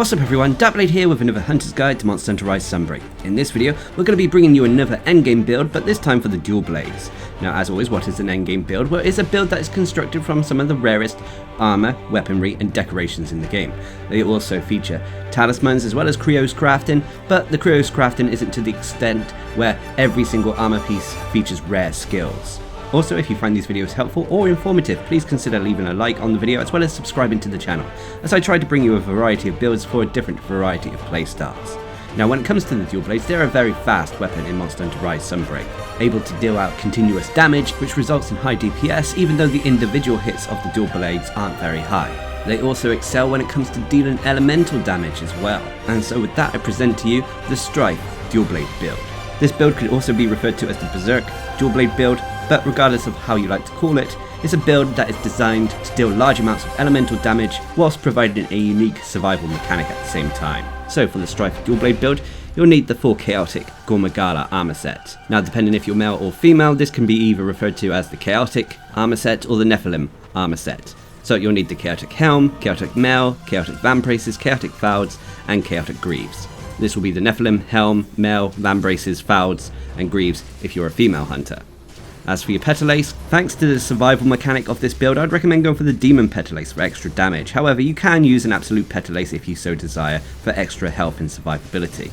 What's up everyone, Darcblade here with another Hunter's Guide to Monster Hunter Rise Sunbreak. In this video, we're going to be bringing you another endgame build, but this time for the dual blades. Now as always, what is an endgame build? Well, it's a build that is constructed from some of the rarest armor, weaponry and decorations in the game. They also feature talismans as well as Krios crafting, but the Krios crafting isn't to the extent where every single armor piece features rare skills. Also, if you find these videos helpful or informative, please consider leaving a like on the video as well as subscribing to the channel, as I try to bring you a variety of builds for a different variety of playstyles. Now when it comes to the dual blades, they're a very fast weapon in Monster Hunter Rise Sunbreak, able to deal out continuous damage which results in high DPS even though the individual hits of the dual blades aren't very high. They also excel when it comes to dealing elemental damage as well, and so with that I present to you the Strife dual blade build. This build could also be referred to as the Berserk dual blade build, but regardless of how you like to call it, it's a build that is designed to deal large amounts of elemental damage whilst providing a unique survival mechanic at the same time. So for the Strife dual blade build, you'll need the full chaotic Gormagala armor set. Now depending if you're male or female, this can be either referred to as the chaotic armor set or the Nephilim armor set. So you'll need the chaotic helm, chaotic mail, chaotic vambraces, chaotic fauds, and chaotic greaves. This will be the Nephilim, helm, mail, vambraces, fauds, and greaves if you're a female hunter. As for your petalace, thanks to the survival mechanic of this build, I'd recommend going for the demon petalace for extra damage. However, you can use an absolute petalace if you so desire for extra health and survivability.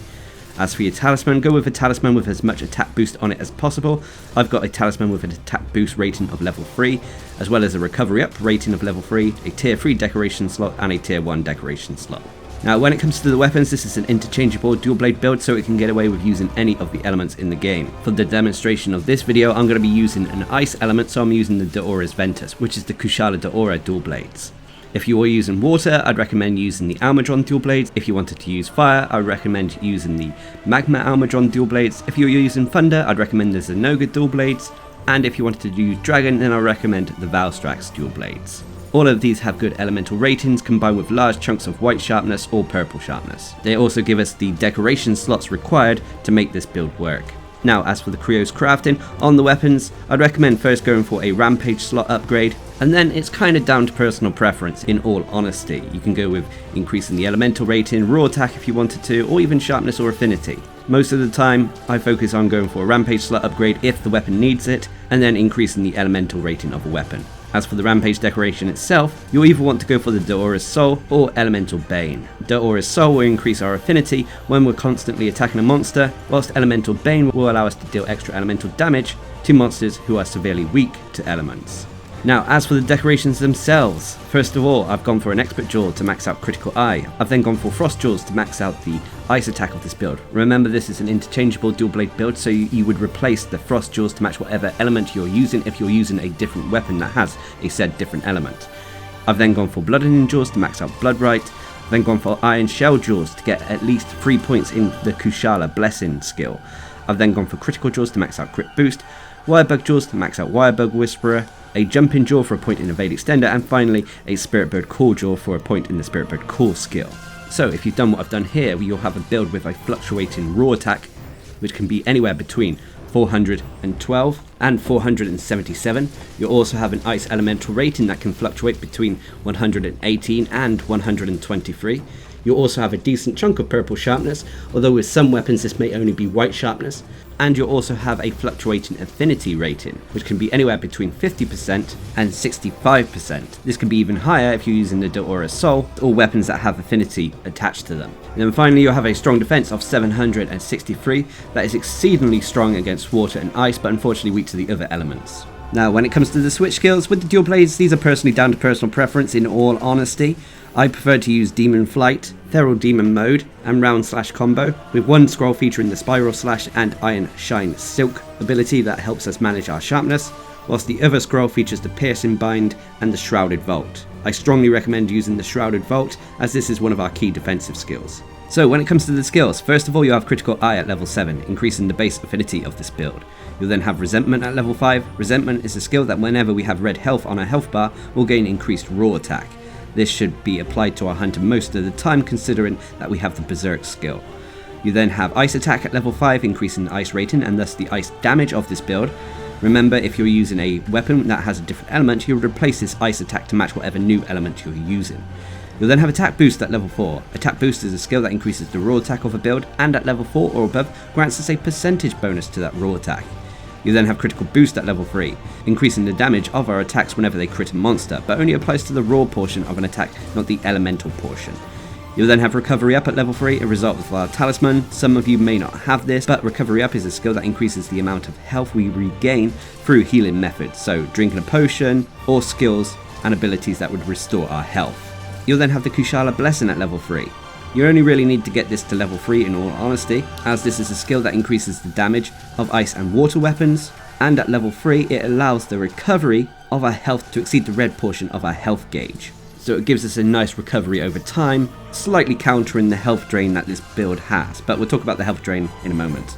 As for your talisman, go with a talisman with as much attack boost on it as possible. I've got a talisman with an attack boost rating of level 3, as well as a recovery up rating of level 3, a tier 3 decoration slot, and a tier 1 decoration slot. Now when it comes to the weapons, this is an interchangeable dual blade build, so it can get away with using any of the elements in the game. For the demonstration of this video, I'm going to be using an ice element, so I'm using the Daora's Ventus, which is the Kushala Daora dual blades. If you are using water, I'd recommend using the Almudron dual blades. If you wanted to use fire, I'd recommend using the Magma Almudron dual blades. If you're using thunder, I'd recommend the Zenoga dual blades. And if you wanted to use dragon, then I recommend the Valstrax dual blades. All of these have good elemental ratings combined with large chunks of white sharpness or purple sharpness. They also give us the decoration slots required to make this build work. Now as for the Krios crafting on the weapons, I'd recommend first going for a rampage slot upgrade, and then it's kind of down to personal preference in all honesty. You can go with increasing the elemental rating, raw attack if you wanted to, or even sharpness or affinity. Most of the time I focus on going for a rampage slot upgrade if the weapon needs it, and then increasing the elemental rating of a weapon. As for the Rampage decoration itself, you'll either want to go for the Daora's Soul or Elemental Bane. Daora's Soul will increase our affinity when we're constantly attacking a monster, whilst Elemental Bane will allow us to deal extra elemental damage to monsters who are severely weak to elements. Now as for the decorations themselves, first of all I've gone for an Expert Jaw to max out Critical Eye. I've then gone for Frost Jaws to max out the ice attack of this build. Remember, this is an interchangeable dual blade build, so you would replace the Frost Jaws to match whatever element you're using if you're using a different weapon that has a said different element. I've then gone for Bloodening Jaws to max out Bloodright, then gone for Iron Shell Jaws to get at least 3 points in the Kushala Blessing skill. I've then gone for Critical Jaws to max out Crit Boost, Wirebug Jaws to max out Wirebug Whisperer, a Jumping Jaw for a point in the Evade Extender, and finally a Spirit Bird Call Jaw for a point in the Spirit Bird Call skill. So if you've done what I've done here, you'll have a build with a fluctuating raw attack, which can be anywhere between 412 and 477. You'll also have an ice elemental rating that can fluctuate between 118 and 123. You'll also have a decent chunk of purple sharpness, although with some weapons this may only be white sharpness. And you'll also have a fluctuating affinity rating, which can be anywhere between 50% and 65%. This can be even higher if you're using the Daora's Soul or weapons that have affinity attached to them. And then finally you'll have a strong defense of 763 that is exceedingly strong against water and ice, but unfortunately weak to the other elements. Now when it comes to the switch skills with the dual blades, these are personally down to personal preference in all honesty. I prefer to use Demon Flight, Feral Demon Mode, and Round Slash combo, with one scroll featuring the Spiral Slash and Iron Shine Silk ability that helps us manage our sharpness, whilst the other scroll features the Piercing Bind and the Shrouded Vault. I strongly recommend using the Shrouded Vault, as this is one of our key defensive skills. So when it comes to the skills, first of all you have Critical Eye at level 7, increasing the base affinity of this build. You'll then have Resentment at level 5. Resentment is a skill that whenever we have red health on our health bar, will gain increased raw attack. This should be applied to our hunter most of the time, considering that we have the Berserk skill. You then have Ice Attack at level 5, increasing the ice rating and thus the ice damage of this build. Remember, if you're using a weapon that has a different element, you would replace this ice attack to match whatever new element you're using. You'll then have attack boost at level 4. Attack boost is a skill that increases the raw attack of a build, and at level 4 or above grants us a percentage bonus to that raw attack. You then have critical boost at level 3, increasing the damage of our attacks whenever they crit a monster, but only applies to the raw portion of an attack, not the elemental portion. You'll then have recovery up at level 3, a result of our talisman. Some of you may not have this, but recovery up is a skill that increases the amount of health we regain through healing methods, so drinking a potion, or skills and abilities that would restore our health. You'll then have the Kushala Blessing at level 3. You only really need to get this to level 3 in all honesty, as this is a skill that increases the damage of ice and water weapons, and at level 3 it allows the recovery of our health to exceed the red portion of our health gauge. So it gives us a nice recovery over time, slightly countering the health drain that this build has, but we'll talk about the health drain in a moment.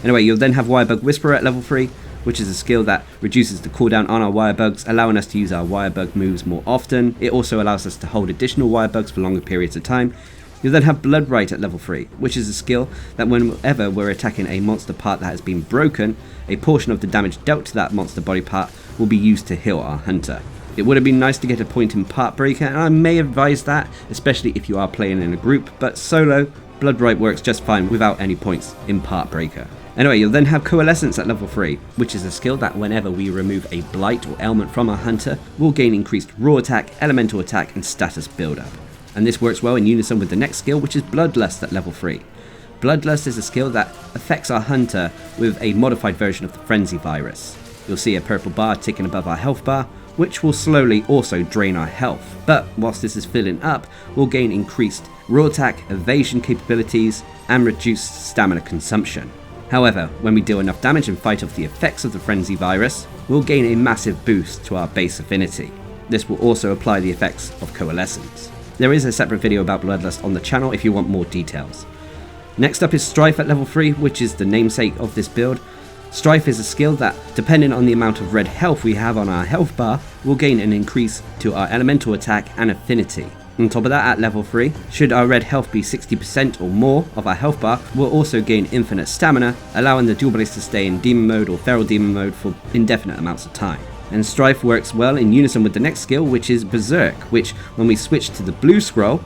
Anyway, you'll then have Wirebug Whisperer at level 3, which is a skill that reduces the cooldown on our wirebugs, allowing us to use our wirebug moves more often. It also allows us to hold additional wirebugs for longer periods of time. You'll then have Blood Rite at level 3, which is a skill that whenever we're attacking a monster part that has been broken, a portion of the damage dealt to that monster body part will be used to heal our hunter. It would have been nice to get a point in Part Breaker, and I may advise that, especially if you are playing in a group, but solo, Blood Rite works just fine without any points in Part Breaker. Anyway, you'll then have Coalescence at level 3, which is a skill that whenever we remove a blight or ailment from our hunter, will gain increased raw attack, elemental attack, and status build-up. And this works well in unison with the next skill, which is Bloodlust at level 3. Bloodlust is a skill that affects our hunter with a modified version of the Frenzy virus. You'll see a purple bar ticking above our health bar, which will slowly also drain our health. But whilst this is filling up, we'll gain increased raw attack, evasion capabilities, and reduced stamina consumption. However, when we deal enough damage and fight off the effects of the Frenzy virus, we'll gain a massive boost to our base affinity. This will also apply the effects of Coalescence. There is a separate video about Bloodlust on the channel if you want more details. Next up is Strife at level 3, which is the namesake of this build. Strife is a skill that, depending on the amount of red health we have on our health bar, will gain an increase to our elemental attack and affinity. On top of that, at level 3, should our red health be 60% or more of our health bar, we'll also gain infinite stamina, allowing the dual blades to stay in demon mode or feral demon mode for indefinite amounts of time. And Strife works well in unison with the next skill, which is Berserk, which, when we switch to the blue scroll,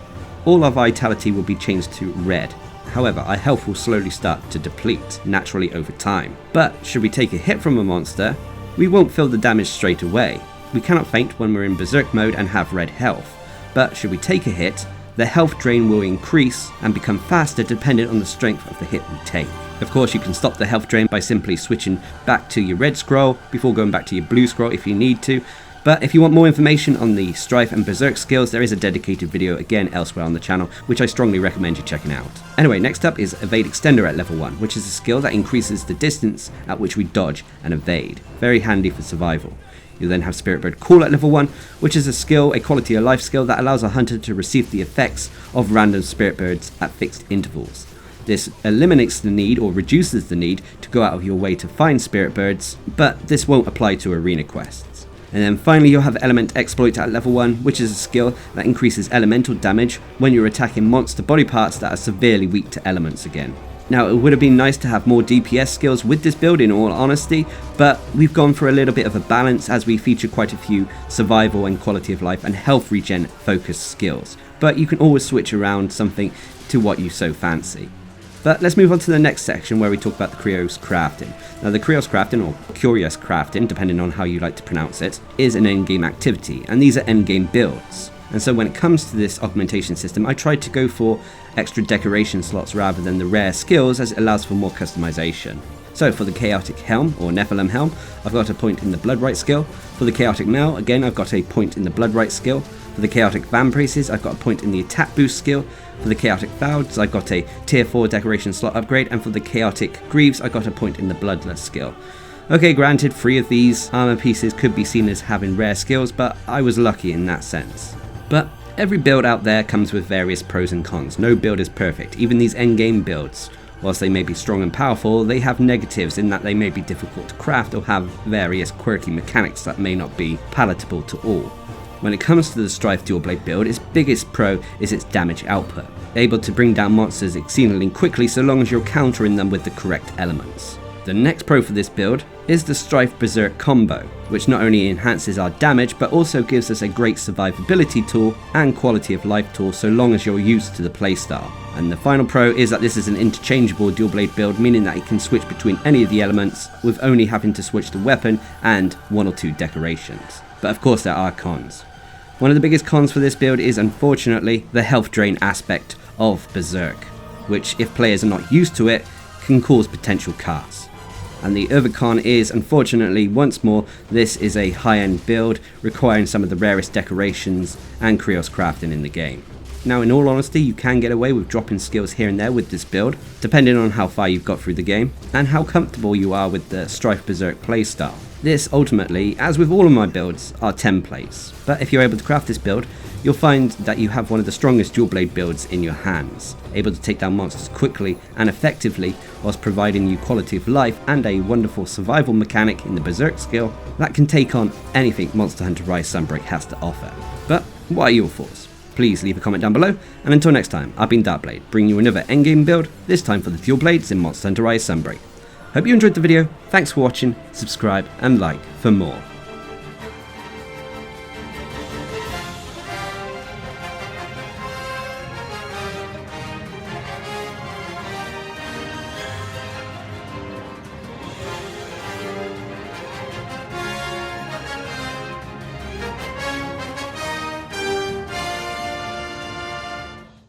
all our vitality will be changed to red. However, our health will slowly start to deplete naturally over time. But should we take a hit from a monster, we won't feel the damage straight away. We cannot faint when we're in Berserk mode and have red health. But should we take a hit, the health drain will increase and become faster depending on the strength of the hit we take. Of course, you can stop the health drain by simply switching back to your red scroll before going back to your blue scroll if you need to. But if you want more information on the Strife and Berserk skills, there is a dedicated video again elsewhere on the channel, which I strongly recommend you checking out. Anyway, next up is Evade Extender at level 1, which is a skill that increases the distance at which we dodge and evade. Very handy for survival. You then have Spirit Bird Call at level 1, which is a skill, a quality of life skill that allows a hunter to receive the effects of random spirit birds at fixed intervals. This eliminates the need or reduces the need to go out of your way to find spirit birds, but this won't apply to arena quests. And then finally you'll have Element Exploit at level 1, which is a skill that increases elemental damage when you're attacking monster body parts that are severely weak to elements again. Now, it would have been nice to have more DPS skills with this build in all honesty, but we've gone for a little bit of a balance as we feature quite a few survival and quality of life and health regen focused skills. But you can always switch around something to what you so fancy. But let's move on to the next section where we talk about the Krios Crafting. Now, the Krios Crafting, or Curious Crafting, depending on how you like to pronounce it, is an endgame activity, and these are endgame builds. And so when it comes to this augmentation system, I tried to go for extra decoration slots rather than the rare skills, as it allows for more customization. So for the Chaotic Helm, or Nephilim Helm, I've got a point in the Blood Rite skill. For the Chaotic Mail, again, I've got a point in the Blood Rite skill. For the Chaotic Vambraces, I've got a point in the Attack Boost skill. For the Chaotic Fouds, I've got a Tier 4 decoration slot upgrade. And for the Chaotic Greaves, I got a point in the Bloodlust skill. Okay, granted, 3 of these armor pieces could be seen as having rare skills, but I was lucky in that sense. But every build out there comes with various pros and cons. No build is perfect. Even these endgame builds, whilst they may be strong and powerful, they have negatives in that they may be difficult to craft or have various quirky mechanics that may not be palatable to all. When it comes to the Strife Dual Blade build, its biggest pro is its damage output, able to bring down monsters exceedingly quickly so long as you're countering them with the correct elements. The next pro for this build is the Strife Berserk combo, which not only enhances our damage but also gives us a great survivability tool and quality of life tool so long as you're used to the playstyle. And the final pro is that this is an interchangeable dual blade build, meaning that it can switch between any of the elements with only having to switch the weapon and 1 or 2 decorations. But of course there are cons. One of the biggest cons for this build is unfortunately the health drain aspect of Berserk, which if players are not used to it can cause potential casts. And the other con is, unfortunately, once more, this is a high-end build requiring some of the rarest decorations and Krios crafting in the game. Now, in all honesty, you can get away with dropping skills here and there with this build, depending on how far you've got through the game and how comfortable you are with the Strife Berserk playstyle. This ultimately, as with all of my builds, are templates, but if you're able to craft this build, you'll find that you have one of the strongest dual blade builds in your hands, able to take down monsters quickly and effectively whilst providing you quality of life and a wonderful survival mechanic in the Berserk skill that can take on anything Monster Hunter Rise Sunbreak has to offer. But what are your thoughts? Please leave a comment down below, and until next time, I've been Darcblade, bringing you another endgame build, this time for the dual blades in Monster Hunter Rise Sunbreak. Hope you enjoyed the video, thanks for watching, subscribe and like for more.